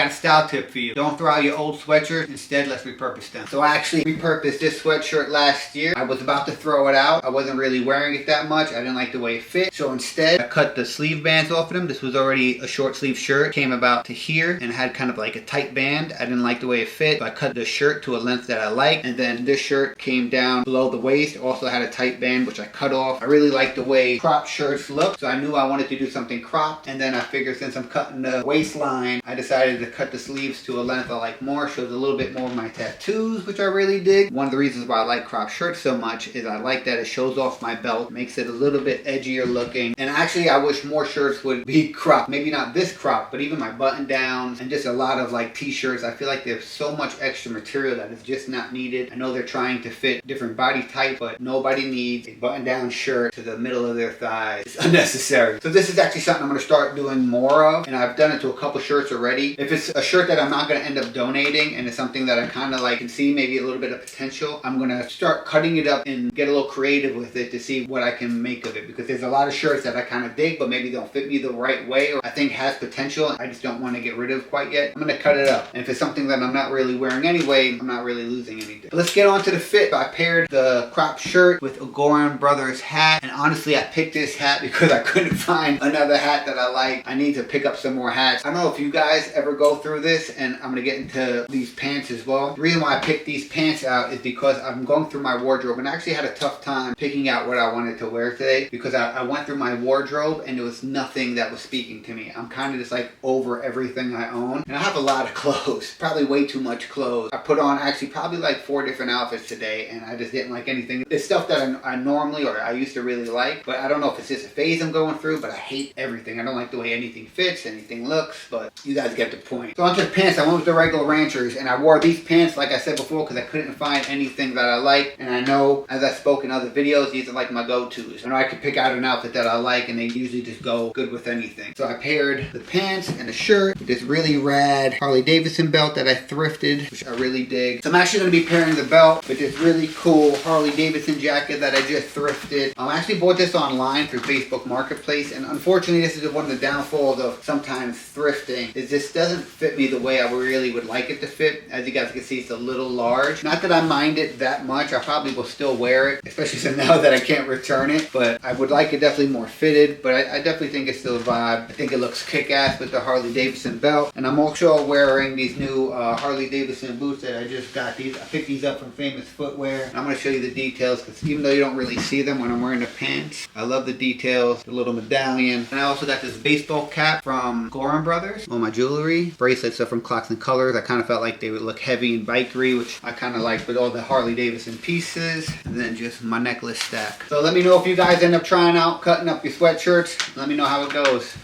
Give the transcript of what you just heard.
got a style tip for you. Don't throw out your old sweatshirts. Instead, let's repurpose them. So I actually repurposed this sweatshirt last year. I was about to throw it out. I wasn't really wearing it that much. I didn't like the way it fit. So instead, I cut the sleeve bands off of them. This was already a short sleeve shirt. Came about to here and had kind of like a tight band. I didn't like the way it fit. So I cut the shirt to a length that I liked. And then this shirt came down below the waist. Also had a tight band, which I cut off. I really like the way crop shirts look. So I knew I wanted to do something cropped. And then I figured since I'm cutting the waistline, I decided to cut the sleeves to a length I like more. Shows a little bit more of my tattoos, which I really dig. One of the reasons why I like crop shirts so much is I like that it shows off my belt, makes it a little bit edgier looking. And actually I wish more shirts would be cropped. Maybe not this crop, but even my button downs and just a lot of like t-shirts. I feel like there's so much extra material that is just not needed. I know they're trying to fit different body types, but nobody needs a button down shirt to the middle of their thighs. It's unnecessary. So this is actually something I'm going to start doing more of, and I've done it to a couple shirts already. If it's a shirt that I'm not going to end up donating and it's something that I kind of like can see maybe a little bit of potential, I'm going to start cutting it up and get a little creative with it to see what I can make of it, because there's a lot of shirts that I kind of dig but maybe don't fit me the right way, or I think has potential I just don't want to get rid of quite yet. I'm going to cut it up, and if it's something that I'm not really wearing anyway, I'm not really losing anything. But let's get on to the fit. I paired the crop shirt with a Goran Brothers hat, and honestly I picked this hat because I couldn't find another hat that I like. I need to pick up some more hats. I don't know if you guys ever go through this, and I'm going to get into these pants as well. The reason why I picked these pants out is because I'm going through my wardrobe, and I actually had a tough time picking out what I wanted to wear today, because I went through my wardrobe and there was nothing that was speaking to me. I'm kind of just like over everything I own, and I have a lot of clothes, probably way too much clothes. I put on actually probably like 4 different outfits today, and I just didn't like anything. It's stuff that I normally, or I used to really like, but I don't know if it's just a phase I'm going through, but I hate everything. I don't like the way anything fits, anything looks, but you guys get the point. So onto the pants, I went with the regular ranchers, and I wore these pants like I said before because I couldn't find anything that I liked, and I know as I spoke in other videos, these are like my go-tos. I know I could pick out an outfit that I like and they usually just go good with anything. So I paired the pants and the shirt with this really rad Harley Davidson belt that I thrifted, which I really dig. So I'm actually going to be pairing the belt with this really cool Harley Davidson jacket that I just thrifted. I actually bought this online through Facebook Marketplace, and unfortunately this is one of the downfalls of sometimes thrifting, is this doesn't fit me the way I really would like it to fit. As you guys can see, it's a little large. Not that I mind it that much. I probably will still wear it, especially so now that I can't return it, but I would like it definitely more fitted, but I definitely think it's still a vibe. I think it looks kick-ass with the Harley Davidson belt, and I'm also wearing these new Harley Davidson boots that I just got. I picked these up from Famous Footwear, and I'm going to show you the details, because even though you don't really see them when I'm wearing the pants, I love the details, the little medallion. And I also got this baseball cap from Goran Brothers. All my jewelry, bracelets are from Clocks and Colors. I kind of felt like they would look heavy and bikery, which I kind of like, with all the Harley Davidson pieces, and then just my necklace stack. So let me know if you guys end up trying out cutting up your sweatshirts. Let me know how it goes.